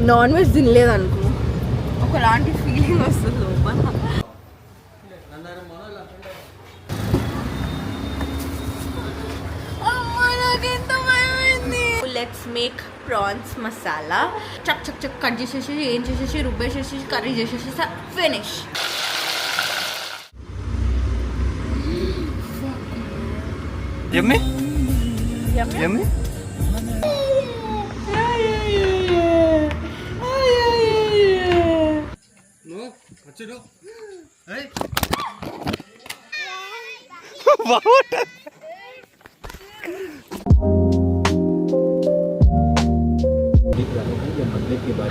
Non veg తినలేదనుకో ఒకలాంటి feeling వస్తుంది లోపల. Let's make prawns masala. చక్ చక్ చక్ కట్ చేసేసి ఏం చేసేసి రుబ్బేసేసి కర్రీ చేసేసి finish. Yummy yummy.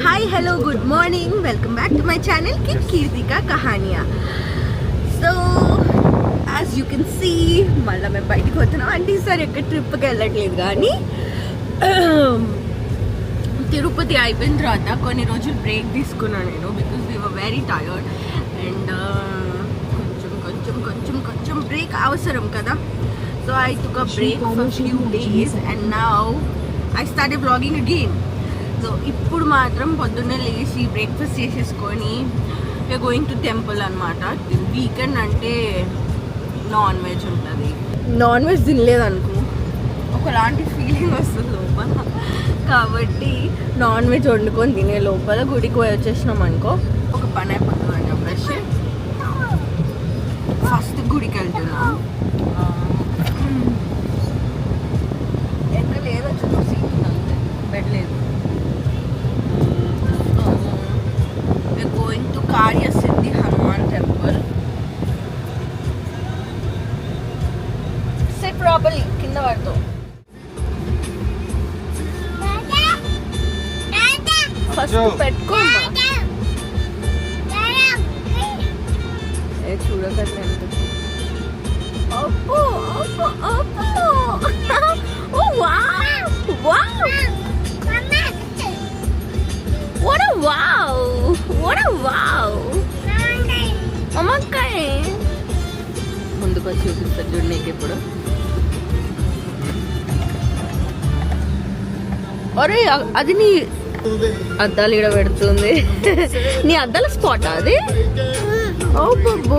Hi hello good morning, welcome back to my channel Keerthika Kahaniya. So as you can see మళ్ళీ మేము బయటకు పోతున్నాం. అంటే ఈసారి ఎక్కడ ట్రిప్కి వెళ్ళట్లేదు, కానీ తిరుపతి అయిపోయిన తర్వాత కొన్ని రోజులు బ్రేక్ తీసుకున్నాను నేను, because we were very tired and కొంచెం కొంచెం కొంచెం బ్రేక్ అవసరం కదా. So I took a break for few days and now I started vlogging again. So ఇప్పుడు మాత్రం పొద్దున్నే లేచి బ్రేక్ఫాస్ట్ చేసేసుకొని వీఆర్ గోయింగ్ టు టెంపుల్ అనమాట. వీకెండ్ అంటే నాన్ వెజ్ ఉంటుంది. నాన్ వెజ్ తినలేదనుకో ఒకలాంటి ఫీలింగ్ వస్తుంది లోపల. కాబట్టి నాన్ వెజ్ వండుకొని తినే లోపల గుడికి పోయి వచ్చేసినాం అనుకో ఒక పని అయిపోతుంది అని చెప్పేసి ఫస్ట్ గుడికి వెళ్తున్నాం. ఎక్కడ లేదు వచ్చి సీట్ అంతే, బెడ్ లేదు. we're going to Karya Siddhi Hanuman temple. Sit properly, kinda varto. First petko ma ఏ చూడకండి అంటే అబ్బో అబ్బో అబ్బో oh wow wow what a wow what a wow అమ్మకాయ ముందుకు వచ్చి చూపిస్తారు చూడు నీకు ఇప్పుడు. అరే అది నీ అద్దాలు ఈడ పెడుతుంది. నీ అద్దాల స్పాట్ అది. ఓ బాబు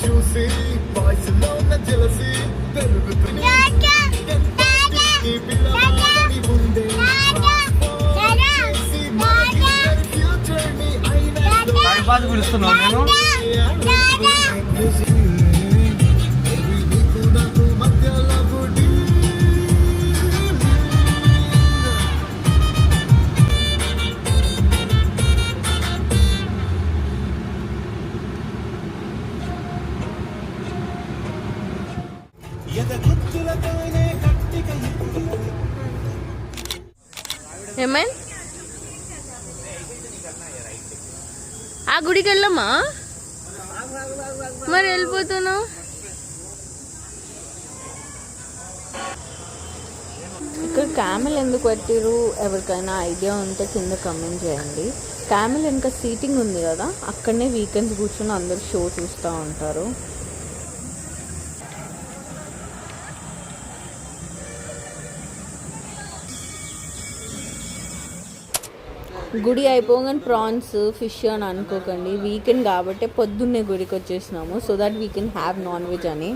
చూసి వాయిస్లో జలసి పెరుగుతుంది. పిలుస్తున్నావు నేను ఏమైనా ఆ గుడికి వెళ్ళమ్మా, మరి వెళ్ళిపోతున్నావు. ఇక్కడ క్యామెల్ ఎందుకు పెట్టిరు ఎవరికైనా ఐడియా ఉంటే కింద కమెంట్ చేయండి. క్యామెల్ ఇంకా సీటింగ్ ఉంది కదా, అక్కడనే వీకెండ్స్ కూర్చొని అందరు షో చూస్తూ ఉంటారు. గుడి అయిపోగానే ప్రాన్స్ ఫిష్ అని అనుకోకండి, వీకెండ్ కాబట్టి పొద్దున్నే గుడికి వచ్చేసినాము so that we can have non veg అని.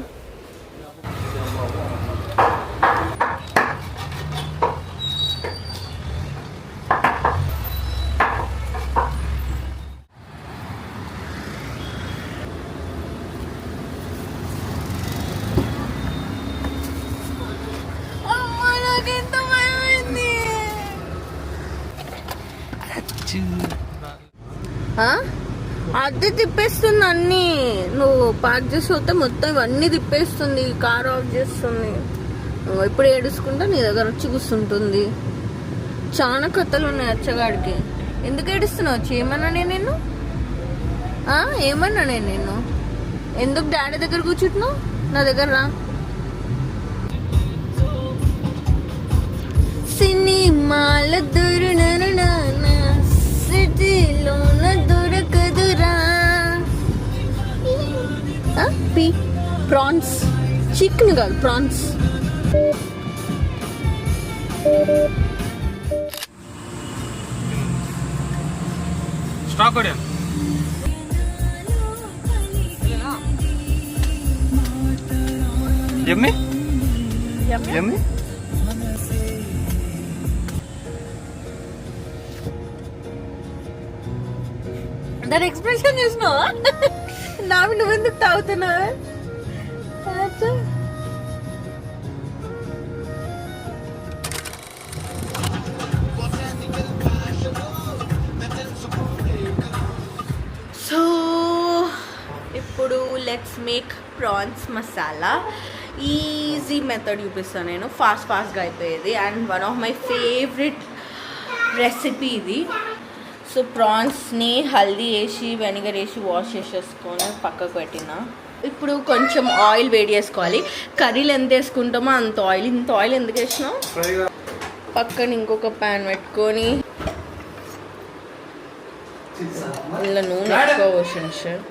అది తిప్పేస్తుంది అన్నీ. నువ్వు పార్క్ చేసి వస్తే మొత్తం ఇవన్నీ తిప్పేస్తుంది, కార్ ఆఫ్ చేస్తుంది. ఇప్పుడు ఏడుచుకుంటా నీ దగ్గర వచ్చి కూర్చుంటుంది. చాలా కథలు ఉన్నాయి అచ్చగాడికి. ఎందుకు ఏడుస్తున్నావు వచ్చి? ఏమన్నా నేను ఏమన్నా నేను ఎందుకు డాడీ దగ్గర కూర్చుంటున్నావు? నా దగ్గర రా. సినిమాల సిటీలోన దొరకదురా పి ప్రాన్స్, చికెన్ కాదు ప్రాన్స్. స్టాక్ కొడియా యమ్మీ యమ్మీ. దాని ఎక్స్ప్రెషన్ చూసినావా? నావి నువ్వెందుకు తాగుతున్నావా? సో ఇప్పుడు let's make prawns masala. Easy method చూపిస్తాను నేను, ఫాస్ట్గా అయిపోయేది and one of my favourite recipe ఇది. సో ప్రాన్స్ని హల్దీ వేసి వెనిగర్ వేసి వాష్ చేసేసుకొని పక్కకు పెట్టిన. ఇప్పుడు కొంచెం ఆయిల్ వేడి చేసుకోవాలి. కర్రీలు ఎంత వేసుకుంటామో అంత ఆయిల్. ఇంత ఆయిల్ ఎందుకు వేసినాం? పక్కన ఇంకొక ప్యాన్ పెట్టుకొని ఇలా నూనె ఎక్కువ పోసాను సార్.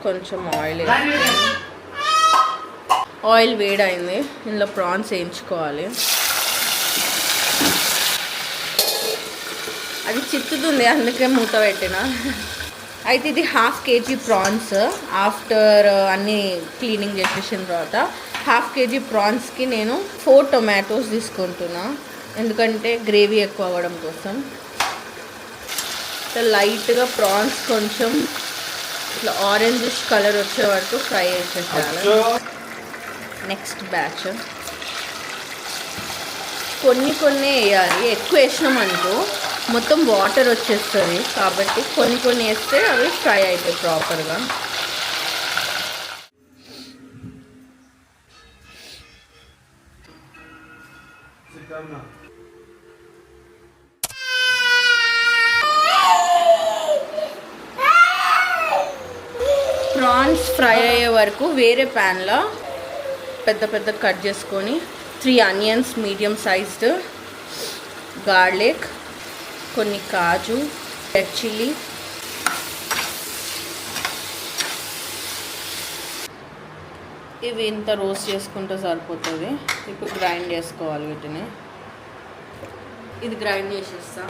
కొంచెం ఆయిల్ వేసుకొని, ఆయిల్ వేడైంది, ఇందులో ప్రాన్స్ వేయించుకోవాలి. అది చిత్తుతుంది అందుకే మూత పెట్టిన. అయితే ఇది 1/2 kg ప్రాన్స్. ఆఫ్టర్ అన్నీ క్లీనింగ్ చేసేసిన తర్వాత 1/2 kg ప్రాన్స్కి నేను 4 టొమాటోస్ తీసుకుంటున్నా, ఎందుకంటే గ్రేవీ ఎక్కువ అవ్వడం కోసం. లైట్గా ప్రాన్స్ కొంచెం ఇట్లా ఆరెంజిష్ కలర్ వచ్చే వరకు ఫ్రై చేసేసాను. నెక్స్ట్ బ్యాచ్ కొన్ని వేయాలి. ఎక్కువ వేసినామనుకో మొత్తం వాటర్ వచ్చేస్తుంది, కాబట్టి కొన్ని వేస్తే అవి ఫ్రై అవుతాయి ప్రాపర్గా. ప్రాన్స్ ఫ్రై అయ్యే వరకు వేరే ప్యాన్లో పెద్ద కట్ చేసుకొని 3 ఆనియన్స్ మీడియం సైజ్డ్, గార్లిక్, కొన్ని కాజు, రెడ్ చిల్లీ, ఇవి ఇంత రోస్ట్ చేసుకుంటే సరిపోతుంది. ఇప్పుడు గ్రైండ్ చేసుకోవాలి వీటిని. ఇది గ్రైండ్ చేసేస్తా.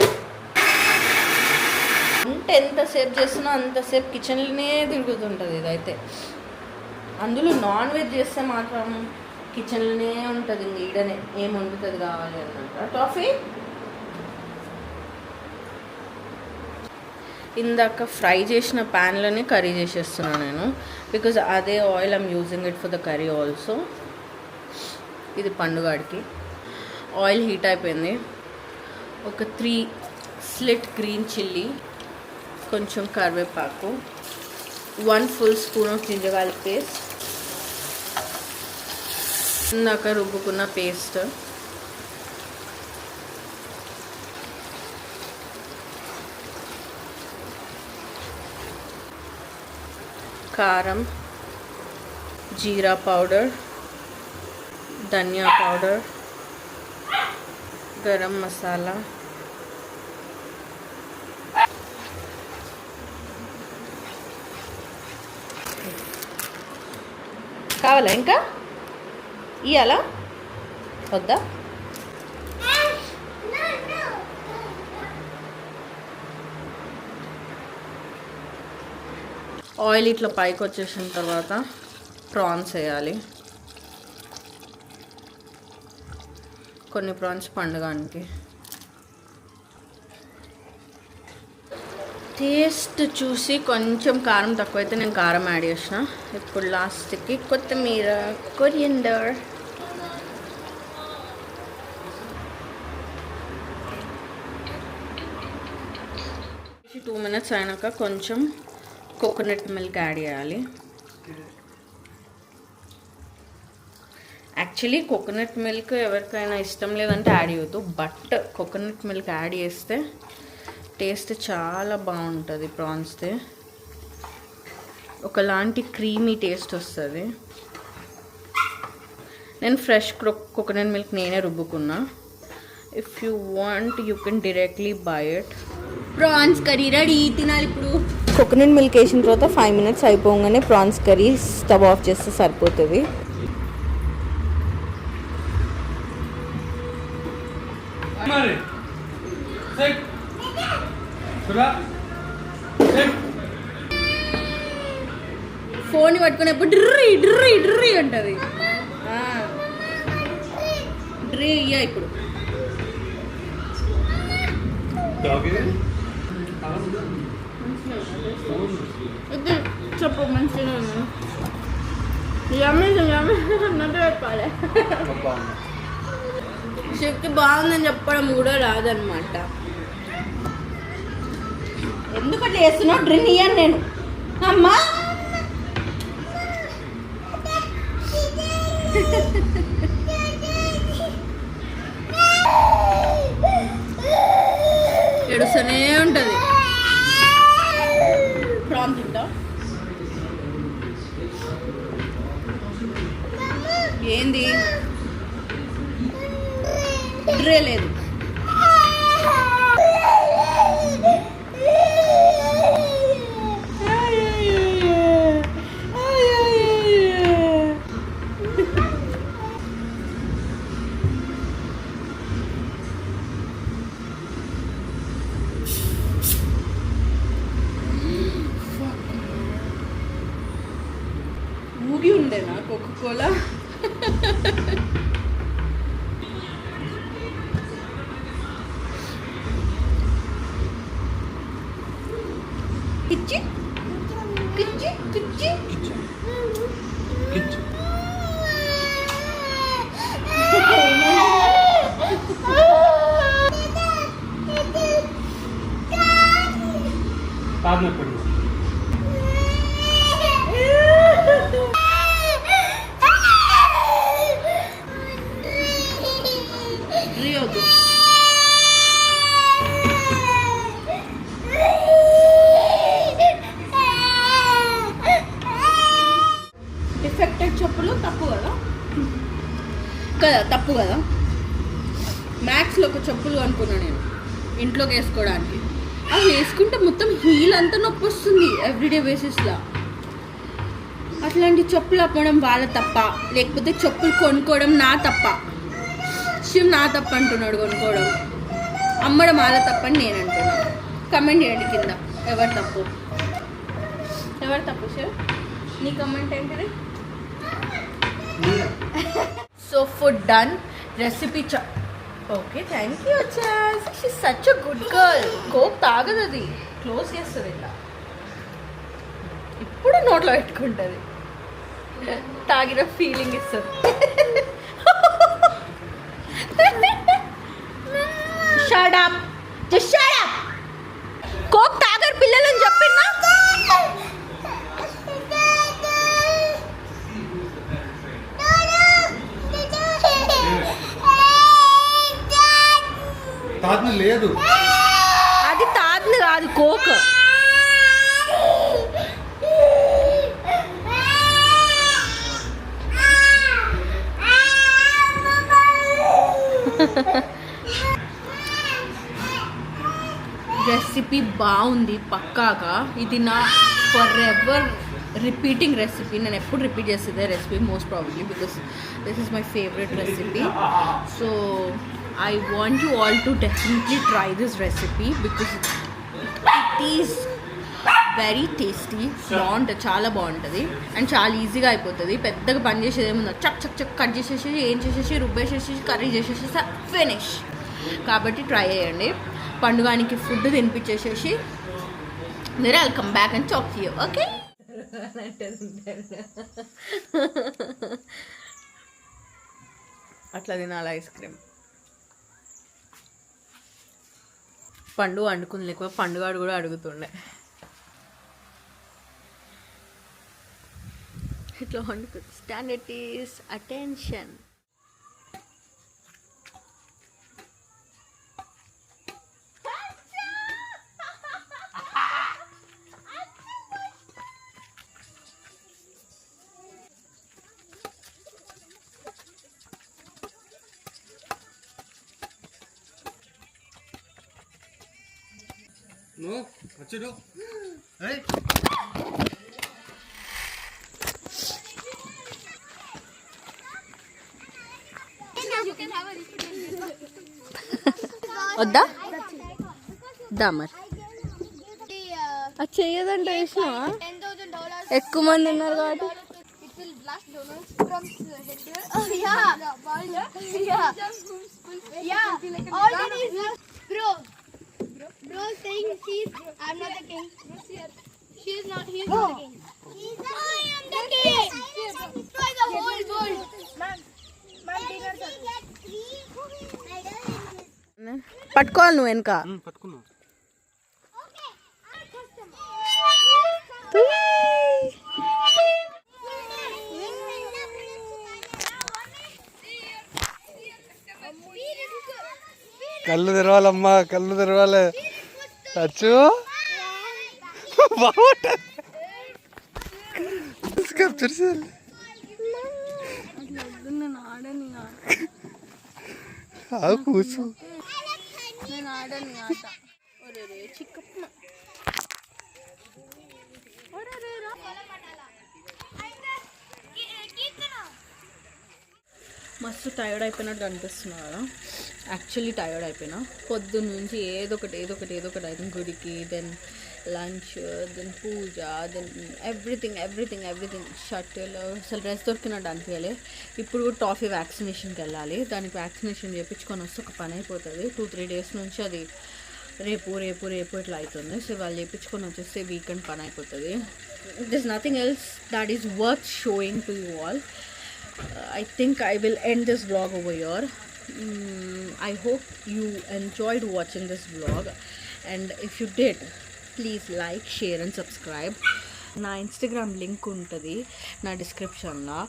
అంటే ఎంతసేపు చేస్తున్నా అంతసేపు కిచెన్లోనే తిరుగుతుంటుంది ఇదైతే. అందులో నాన్ వెజ్ చేస్తే మాత్రం కిచెన్లోనే ఉంటుంది, ఈడనే ఏం వండుతుంది కావాలి అన్నమాట. టాఫీ ఇందాక ఫ్రై చేసిన ప్యాన్లోనే కర్రీ చేసేస్తున్నాను నేను, బికాజ్ అదే oil I'm using it for the curry also. ఇది పండుగాడికి. ఆయిల్ హీట్ అయిపోయింది. ఒక 3 స్లిట్ గ్రీన్ చిల్లీ, కొంచెం కరివేపాకు, 1 full spoon of ginger garlic paste, ఇందాక రుబ్బుకున్న పేస్ట్, కారం, జీరా పౌడర్, ధనియా పౌడర్, గరం మసాలా, కావాలా ఇంకా ఇయ్యాలా వద్దా? ఆయిల్ ఇట్లా పైకి వచ్చేసిన తర్వాత ప్రాన్స్ వేయాలి. కొన్ని ప్రాన్స్ పండుగానికి. టేస్ట్ చూసి కొంచెం కారం తక్కువైతే నేను కారం యాడ్ చేసిన. ఇప్పుడు లాస్ట్కి కొత్తిమీర, కొరియండర్, టూ మినిట్స్ అయినాక కొంచెం కోకోనట్ మిల్క్ యాడ్ చేయాలి. యాక్చువల్లీ కోకోనట్ మిల్క్ ఎవరికైనా ఇష్టం లేదంటే యాడ్ చేయొద్దు, బట్ కోకోనట్ మిల్క్ యాడ్ చేస్తే టేస్ట్ చాలా బాగుంటుంది. ప్రాన్స్ది ఒకలాంటి క్రీమీ టేస్ట్ వస్తుంది. నేను ఫ్రెష్ కోకోనట్ మిల్క్ నేనే రుబ్బుకున్నా. If you want you can directly buy it. Prawns curry ready, తినాలి ఇప్పుడు. కోకోనట్ మిల్క్ వేసిన తర్వాత 5 minutes అయిపోగానే ప్రాన్స్ కర్రీ స్టవ్ ఆఫ్ చేస్తే సరిపోతుంది. ఫోన్ పట్టుకునేప్పుడు డ్రీ డ్రీ డ్రీ అంటది. డ్రీ ఇయ్యా ఇప్పుడు. చెప్పు మంచిగా చెప్పాలి. శక్తి బాగుందని చెప్పడం కూడా రాదనమాట. ఎందుకంటే వేస్తున్నావు డ్రిన్ ఇయ్యాను నేను. అమ్మా ఏడుస్తూనే ఉంటుంది. ప్రాన్ తింటా ఏంది డ్రే లేదు. ఊగి ఉండేనా కోకోకోలా? కిచ్చి కిచ్చి కిచ్చి కిచ్చి డిఫెక్టెడ్ చెప్పులు తప్పు కదా తప్పు కదా. మ్యాక్స్లో ఒక చెప్పులు అనుకున్నాను నేను ఇంట్లోకి వేసుకోవడానికి. అవి వేసుకుంటే మొత్తం హీల్ అంతా నొప్పి వస్తుంది ఎవ్రీడే బేసిస్లో. అట్లాంటి చెప్పులు అమ్మడం వాళ్ళ తప్ప, లేకపోతే చెప్పులు కొనుక్కోవడం నా తప్ప? శివ్ నా తప్ప అంటున్నాడు, కొనుక్కోవడం అమ్మడం వాళ్ళ తప్ప అని నేను అంటున్నాను. కమెంట్ చేయండి కింద ఎవరు తప్పు శివ్. నీ కమెంట్ ఏంటిది? So food done. Recipe okay thank you చాస్. She such a good girl. Coke తాగదు, అది క్లోజ్ చేస్తుంది ఇట్లా, ఇప్పుడు నోట్లో పెట్టుకుంటుంది, తాగిన ఫీలింగ్ ఇస్తుంది. Shut up, just shut up. Coke తాగరు పిల్లలని చెప్పిందా? లేదు, అది తాద్ను కాదు, కోక్. రెసిపీ బాగుంది పక్కాగా. ఇది నా ఫర్ ఎవర్ రిపీటింగ్ రెసిపీ. నేను ఎప్పుడు రిపీట్ చేసేదే recipe most probably, because this is my favourite recipe. So I want you all to definitely try this recipe because it is very tasty. బాగుంటుంది, చాలా బాగుంటుంది అండ్ చాలా ఈజీగా అయిపోతుంది. పెద్దగా పని చేసేది ఏముందో, చక్ చక్ చక్ కట్ చేసేసి ఏం చేసేసి రుబ్బేసేసి కర్రీ చేసేసి ఫినిష్. కాబట్టి ట్రై చేయండి. పండుగానికి ఫుడ్ తినిపించేసేసి మీరు I'll come back and talk to you. Okay, అట్లా తినాలి ఐస్ క్రీమ్. పండు వండుకుంది, లేకపోతే పండుగాడు కూడా అడుగుతుండే ఇట్లా వండుకుంది. Standard is attention. No, వచ్చేడు వద్దా దా మరి అది చెయ్యదంట వేసిన ఎక్కువ మంది ఉన్నారు కాబట్టి Bro saying I'm not the king. He's not the king. I am the king. Destroy the whole world. పట్టుకోవాలి నువ్వు వెనక పట్టుకున్నా. కళ్ళు తెరవాలమ్మా, కళ్ళు తెరవాలి. అచ్చు కూసు మస్తు టైర్డ్ అయిపోయినట్టు అనిపిస్తున్నా కదా. యాక్చువల్లీ టైర్డ్ అయిపోయినా పొద్దున్న నుంచి ఏదో ఒకటి అయితే గుడికి, దెన్ లంచ్, దెన్ పూజ, దెన్ ఎవ్రీథింగ్ షటిల్. అసలు డ్రెస్ దొరికినట్టు అనిపించలే. ఇప్పుడు టాఫీ వ్యాక్సినేషన్కి వెళ్ళాలి. దానికి వ్యాక్సినేషన్ చేయించుకొని వస్తే ఒక పని అయిపోతుంది. 2-3 డేస్ నుంచి అది రేపు ఇట్లా అవుతుంది. సో వాళ్ళు చేయించుకొని వచ్చేస్తే వీకెండ్ పని అయిపోతుంది. This nothing else that is worth showing to you all. I think I will end this vlog over here. I hope you enjoyed watching this vlog, and if you did, please like, share and subscribe. నా Instagram link ఉంటుంది నా డిస్క్రిప్షన్లో.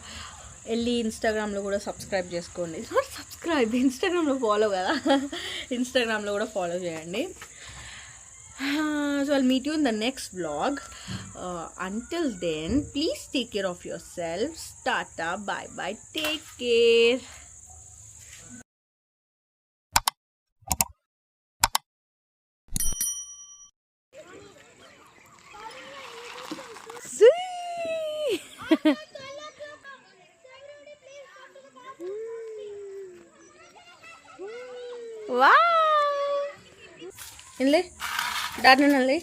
వెళ్ళి ఇన్స్టాగ్రామ్లో కూడా subscribe చేసుకోండి. ఇన్స్టాగ్రామ్లో follow కదా, ఇన్స్టాగ్రామ్లో కూడా ఫాలో చేయండి. So I'll meet you in the next vlog. Until then, please take care of yourselves. Tata, bye bye, take care. Wow. Inle, dad nalli.